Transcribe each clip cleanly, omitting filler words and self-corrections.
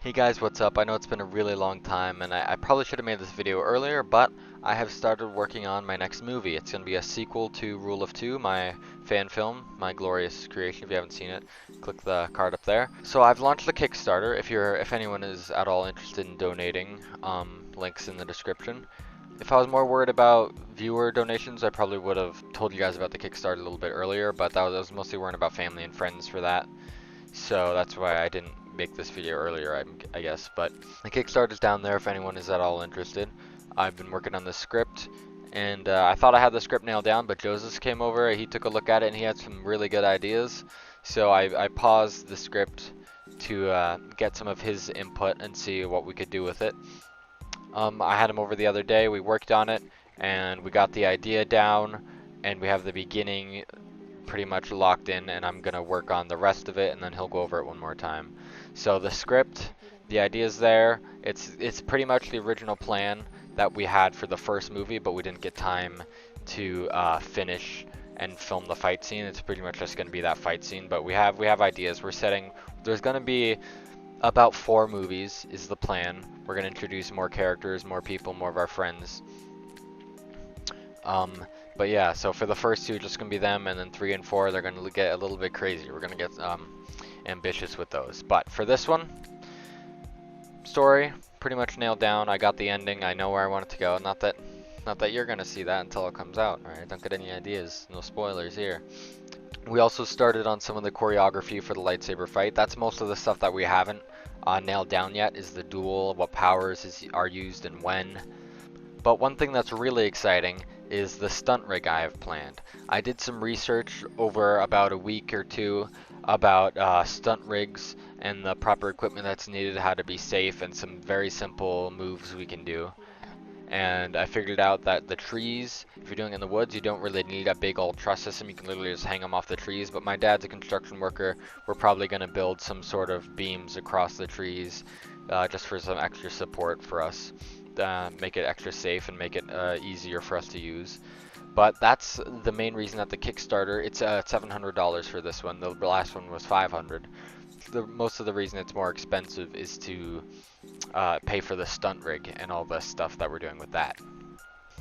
Hey guys, what's up? I know it's been a really long time and I probably should have made this video earlier, but I have started working on my next movie. It's going to be a sequel to Rule of Two, my fan film, my glorious creation. If you haven't seen it, click the card up there. So I've launched the Kickstarter. If anyone is at all interested in donating, links in the description. If I was more worried about viewer donations, I probably would have told you guys about the Kickstarter a little bit earlier, but I was mostly worrying about family and friends for that. So that's why I didn't make this video earlier, I guess. But the Kickstarter's down there if anyone is at all interested. I've been working on the script, and I thought I had the script nailed down, but Joseph came over, he took a look at it, and he had some really good ideas. So I paused the script to get some of his input and see what we could do with it. I had him over the other day, we worked on it, and we got the idea down, and we have the beginning pretty much locked in, and I'm gonna work on the rest of it, and then he'll go over it one more time. So the script, the idea's there. It's pretty much the original plan that we had for the first movie, but we didn't get time to finish and film the fight scene. It's pretty much just gonna be that fight scene, but we have ideas. There's gonna be about 4 movies is the plan. We're gonna introduce more characters, more people, more of our friends. But yeah, so for the first 2, just gonna be them, and then 3 and 4, they're gonna get a little bit crazy. We're gonna get ambitious with those. But for this one, story pretty much nailed down. I got the ending. I know where I want it to go. Not that you're gonna see that until it comes out. All right, don't get any ideas. No spoilers here. We also started on some of the choreography for the lightsaber fight. That's most of the stuff that we haven't nailed down yet. Is the duel, what powers are used, and when. But one thing that's really exciting is the stunt rig I have planned. I did some research over about a week or 2 about stunt rigs and the proper equipment that's needed, how to be safe, and some very simple moves we can do. And I figured out that the trees, if you're doing it in the woods, you don't really need a big old truss system. You can literally just hang them off the trees. But my dad's a construction worker. We're probably going to build some sort of beams across the trees just for some extra support for us. Make it extra safe and make it easier for us to use. But that's the main reason that the Kickstarter, it's $700 for this one. The last one was $500. Most of the reason it's more expensive is to pay for the stunt rig and all the stuff that we're doing with that.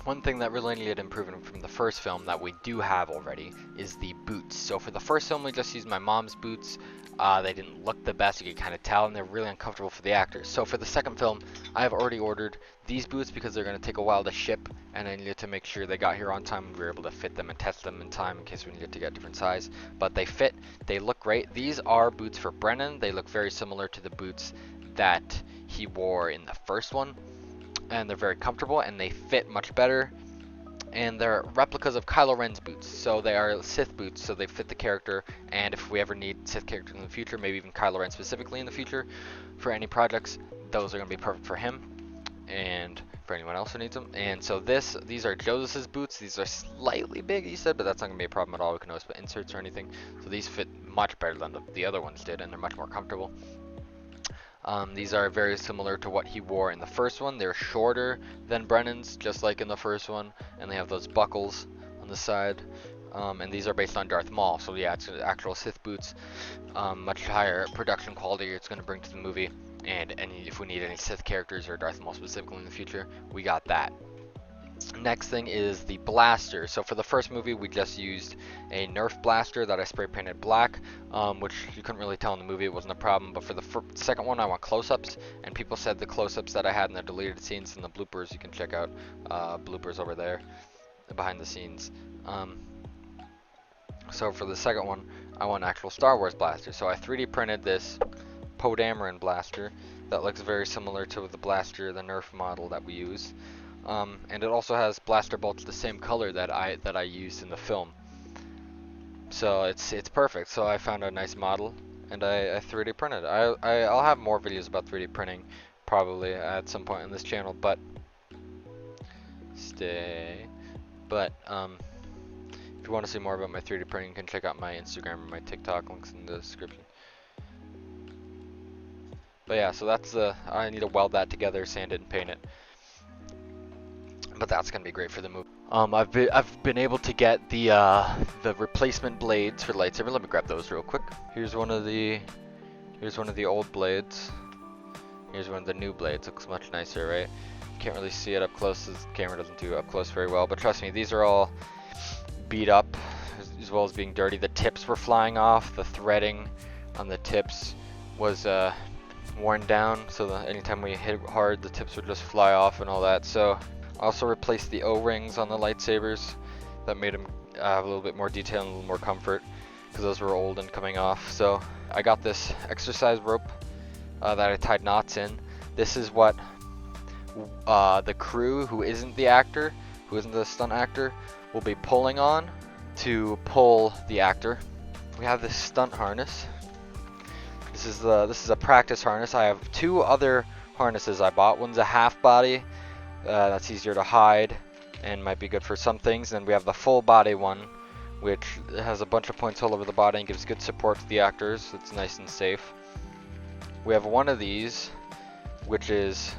One thing that really needed improvement from the first film that we do have already is the boots. So for the first film, we just used my mom's boots. They didn't look the best, you could kind of tell, and they're really uncomfortable for the actors. So for the second film, I have already ordered these boots because they're going to take a while to ship, and I needed to make sure they got here on time and we were able to fit them and test them in time in case we needed to get a different size. But they fit, they look great. These are boots for Brennan. They look very similar to the boots that he wore in the first one, and they're very comfortable and they fit much better. And they're replicas of Kylo Ren's boots, so they are Sith boots, so they fit the character. And if we ever need Sith characters in the future, maybe even Kylo Ren specifically in the future, for any projects, those are going to be perfect for him and for anyone else who needs them. And so these are Joseph's boots. These are slightly big, he said, but that's not going to be a problem at all. We can always put inserts or anything. So these fit much better than the other ones did, and they're much more comfortable. These are very similar to what he wore in the first one. They're shorter than Brennan's, just like in the first one, and they have those buckles on the side. And these are based on Darth Maul, so yeah, it's actual Sith boots. Much higher production quality it's going to bring to the movie, and if we need any Sith characters or Darth Maul specifically in the future, we got that. Next thing is the blaster. So for the first movie, we just used a Nerf blaster that I spray painted black, which you couldn't really tell in the movie, it wasn't a problem. But for the second one, I want close-ups, and people said the close-ups that I had in the deleted scenes and the bloopers, you can check out bloopers over there behind the scenes. So for the second one, I want actual Star Wars blaster. So I 3D printed this Poe Dameron blaster that looks very similar to the blaster, the Nerf model that we use. And it also has blaster bolts the same color that I used in the film. So it's perfect. So I found a nice model and I 3D printed. I'll have more videos about 3D printing probably at some point in this channel, but if you want to see more about my 3D printing, you can check out my Instagram or my TikTok, links in the description. But yeah, so that's I need to weld that together, sand it, and paint it. But that's gonna be great for the movie. I've been able to get the replacement blades for the lightsaber. Let me grab those real quick. Here's one of the old blades. Here's one of the new blades. Looks much nicer, right? Can't really see it up close. The camera doesn't do up close very well, but trust me, these are all beat up as well as being dirty. The tips were flying off. The threading on the tips was worn down, so that anytime we hit hard, the tips would just fly off and all that. So I also replaced the O-rings on the lightsabers. That made them have a little bit more detail and a little more comfort, because those were old and coming off. So I got this exercise rope that I tied knots in. This is what the crew, who isn't the actor, who isn't the stunt actor, will be pulling on to pull the actor. We have this stunt harness. This is a practice harness. I have two other harnesses I bought. One's a half body, that's easier to hide and might be good for some things. And we have the full body one, which has a bunch of points all over the body and gives good support to the actors. It's nice and safe. We have one of these, which is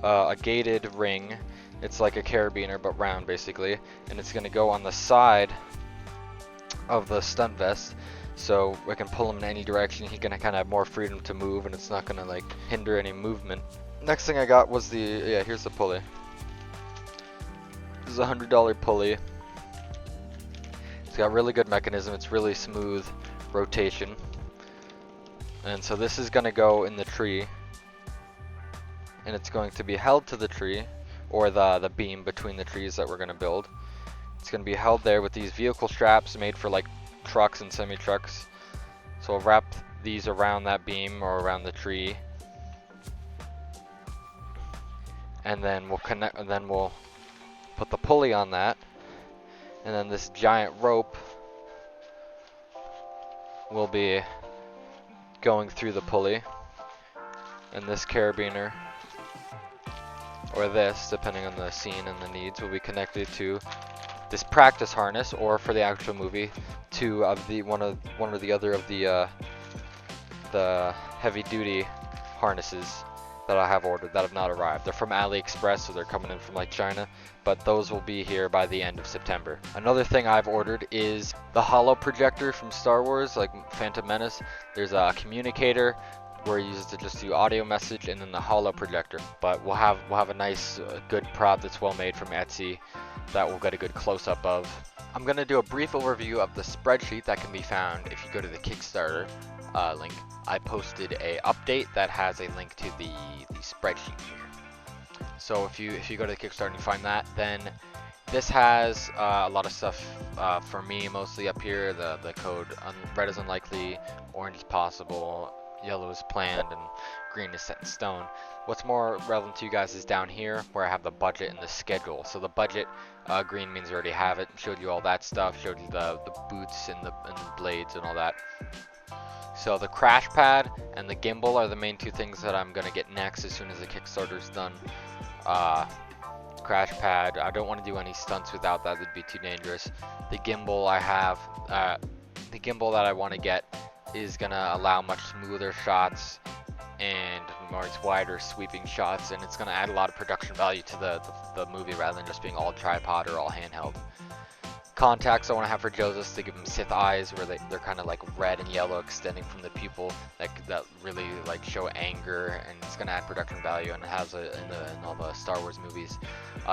a gated ring. It's like a carabiner but round basically, and it's going to go on the side of the stunt vest, so we can pull him in any direction. He's going to kind of have more freedom to move, and it's not going to like hinder any movement. Next thing I got was here's the pulley. This is a $100 pulley. It's got really good mechanism. It's really smooth rotation, and so this is going to go in the tree, and it's going to be held to the tree, or the beam between the trees that we're going to build. It's going to be held there with these vehicle straps made for like trucks and semi-trucks. So we'll wrap these around that beam or around the tree, and then we'll connect, and then we'll put the pulley on that, and then this giant rope will be going through the pulley, and this carabiner, or this, depending on the scene and the needs, will be connected to this practice harness, or for the actual movie, to one or the other of the heavy duty harnesses that I have ordered that have not arrived. They're from AliExpress, so they're coming in from like China, but those will be here by the end of September. Another thing I've ordered is the holo projector from Star Wars, like Phantom Menace. There's a communicator where you use it to just do audio message, and then the holo projector. But we'll have a nice good prop that's well made from Etsy that we'll get a good close-up of. I'm going to do a brief overview of the spreadsheet that can be found if you go to the Kickstarter link. I posted a update that has a link to the spreadsheet here. So if you go to the Kickstarter and you find that, then this has a lot of stuff for me, mostly up here. The code, red is unlikely, orange is possible, yellow is planned, and green is set in stone. What's more relevant to you guys is down here where I have the budget and the schedule. So the budget, green means I already have it, showed you all that stuff, showed you the boots and the blades and all that. So the crash pad and the gimbal are the main two things that I'm gonna get next as soon as the Kickstarter's done. Crash pad, I don't want to do any stunts without that, it'd be too dangerous. The gimbal I have, the gimbal that I want to get is gonna allow much smoother shots and more wider sweeping shots, and it's gonna add a lot of production value to the movie rather than just being all tripod or all handheld. Contacts I want to have for Joseph to give him Sith eyes, where they're kind of like red and yellow extending from the pupil, that really like show anger, and it's gonna add production value, and it has in all the Star Wars movies.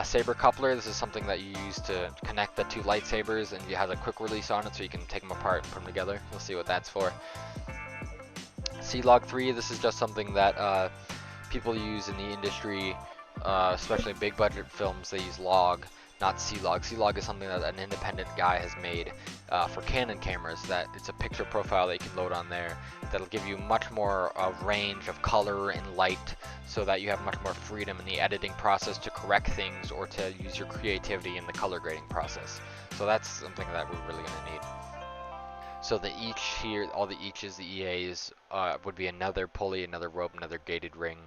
Saber coupler, this is something that you use to connect the two lightsabers, and it has a quick release on it so you can take them apart and put them together. We'll see what that's for. C-Log 3, this is just something that people use in the industry, especially big budget films. They use log, not C-Log. C-Log is something that an independent guy has made for Canon cameras, that it's a picture profile that you can load on there that'll give you much more range of color and light, so that you have much more freedom in the editing process to correct things or to use your creativity in the color grading process. So that's something that we're really going to need. So the each here, all the eaches, the EAs, would be another pulley, another rope, another gated ring,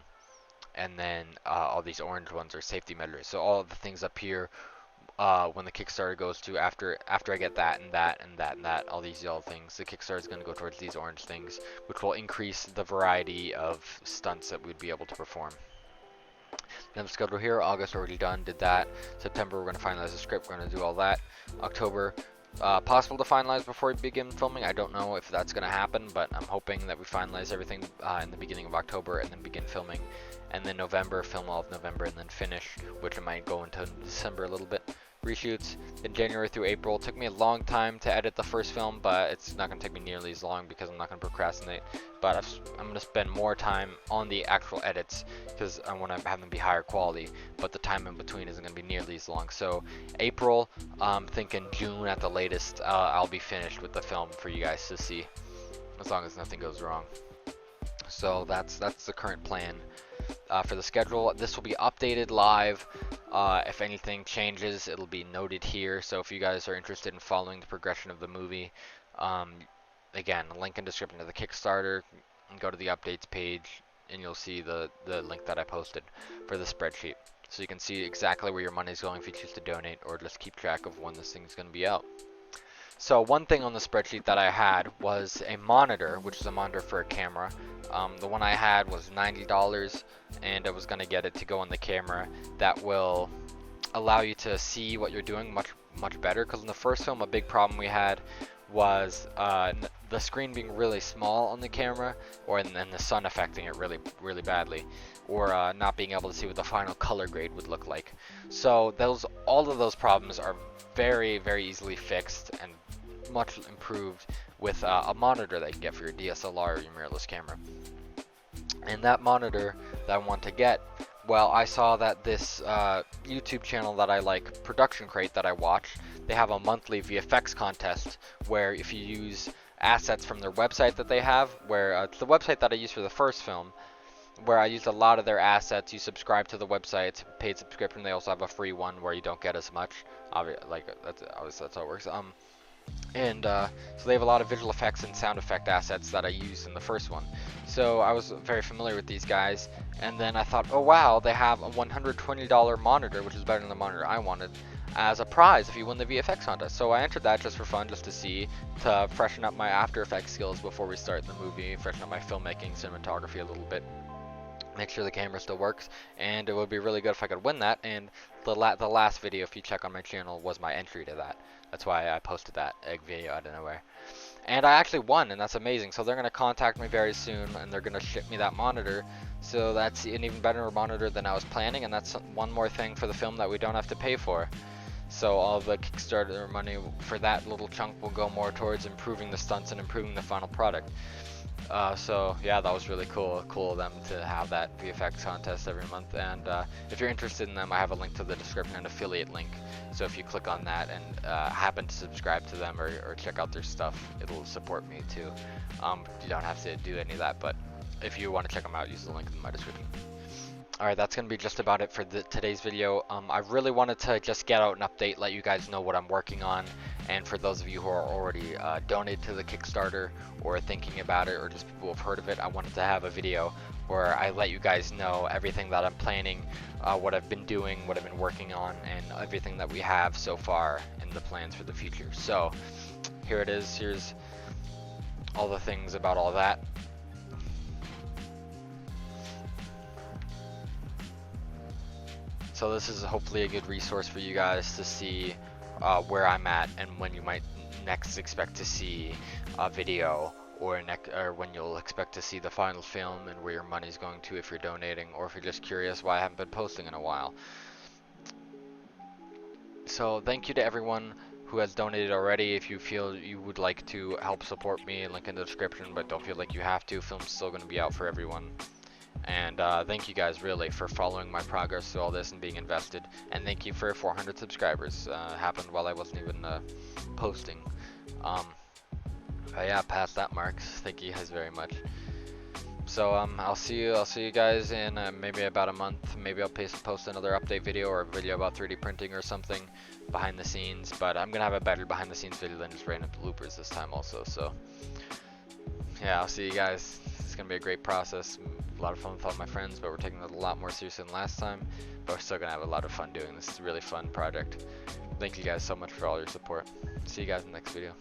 and then all these orange ones are safety measures. So all of the things up here, when the Kickstarter goes to, after I get that and that and that and that, all these yellow things, the Kickstarter is going to go towards these orange things, which will increase the variety of stunts that we'd be able to perform. Then the schedule here, August already done, did that. September we're going to finalize the script, we're going to do all that. October, possible to finalize before we begin filming. I don't know if that's going to happen, but I'm hoping that we finalize everything in the beginning of October and then begin filming and then November, film all of November, and then finish, which I might go into December a little bit. Reshoots in January through April. It took me a long time to edit the first film, but it's not going to take me nearly as long because I'm not going to procrastinate. But I'm going to spend more time on the actual edits because I want to have them be higher quality, but the time in between isn't going to be nearly as long. So April, I'm thinking June at the latest, I'll be finished with the film for you guys to see, as long as nothing goes wrong. So that's the current plan. For the schedule, this will be updated live. If anything changes, it'll be noted here. So if you guys are interested in following the progression of the movie, again, link in description to the Kickstarter, and go to the updates page, and you'll see the link that I posted for the spreadsheet. So you can see exactly where your money is going if you choose to donate, or just keep track of when this thing's going to be out. So one thing on the spreadsheet that I had was a monitor, which is a monitor for a camera. The one I had was $90, and I was going to get it to go on the camera that will allow you to see what you're doing much better. Because in the first film, a big problem we had was the screen being really small on the camera, and then the sun affecting it really badly, or not being able to see what the final color grade would look like. So all of those problems are very easily fixed and much improved with a monitor that you can get for your DSLR or your mirrorless camera. And that monitor that I want to get, well, I saw that this YouTube channel that I like, Production Crate, that I watch, they have a monthly VFX contest where if you use assets from their website that they have, where it's the website that I used for the first film, where I used a lot of their assets. You subscribe to the website, it's a paid subscription. They also have a free one where you don't get as much. That's how it works. So they have a lot of visual effects and sound effect assets that I used in the first one. So I was very familiar with these guys, and then I thought, oh wow, they have a $120 monitor, which is better than the monitor I wanted, as a prize if you win the VFX contest. So I entered that just for fun, just to see, to freshen up my After Effects skills before we start the movie, freshen up my filmmaking, cinematography a little bit, make sure the camera still works, and it would be really good if I could win that. And the last video, if you check on my channel, was my entry to that. That's why I posted that egg video out of nowhere. And I actually won, and that's amazing. So they're going to contact me very soon, and they're going to ship me that monitor. So that's an even better monitor than I was planning, and that's one more thing for the film that we don't have to pay for. So all the Kickstarter money for that little chunk will go more towards improving the stunts and improving the final product. So yeah, that was really cool of them to have that VFX contest every month. And if you're interested in them, I have a link to the description, an affiliate link. So if you click on that and happen to subscribe to them or check out their stuff, it'll support me too. You don't have to do any of that, but if you want to check them out, use the link in my description. Alright, that's going to be just about it for today's video. I really wanted to just get out an update, let you guys know what I'm working on, and for those of you who are already donated to the Kickstarter or thinking about it, or just people who have heard of it, I wanted to have a video where I let you guys know everything that I'm planning, what I've been doing, what I've been working on, and everything that we have so far in the plans for the future. So here it is. Here's all the things about all that. So this is hopefully a good resource for you guys to see where I'm at and when you might next expect to see a video, or when you'll expect to see the final film, and where your money's going to if you're donating, or if you're just curious why I haven't been posting in a while. So thank you to everyone who has donated already. If you feel you would like to help support me, link in the description, but don't feel like you have to. Film's still going to be out for everyone. And thank you guys really for following my progress through all this and being invested. And thank you for 400 subscribers. Happened while I wasn't even posting. But yeah, past that mark. Thank you guys very much. So I'll see you guys in maybe about a month. Maybe I'll post another update video, or a video about 3D printing or something behind the scenes. But I'm gonna have a better behind the scenes video than just random bloopers this time also. So yeah, I'll see you guys. It's gonna be a great process. A lot of fun with all my friends, but we're taking it a lot more seriously than last time. But we're still gonna have a lot of fun doing this. It's a really fun project. Thank you guys so much for all your support. See you guys in the next video.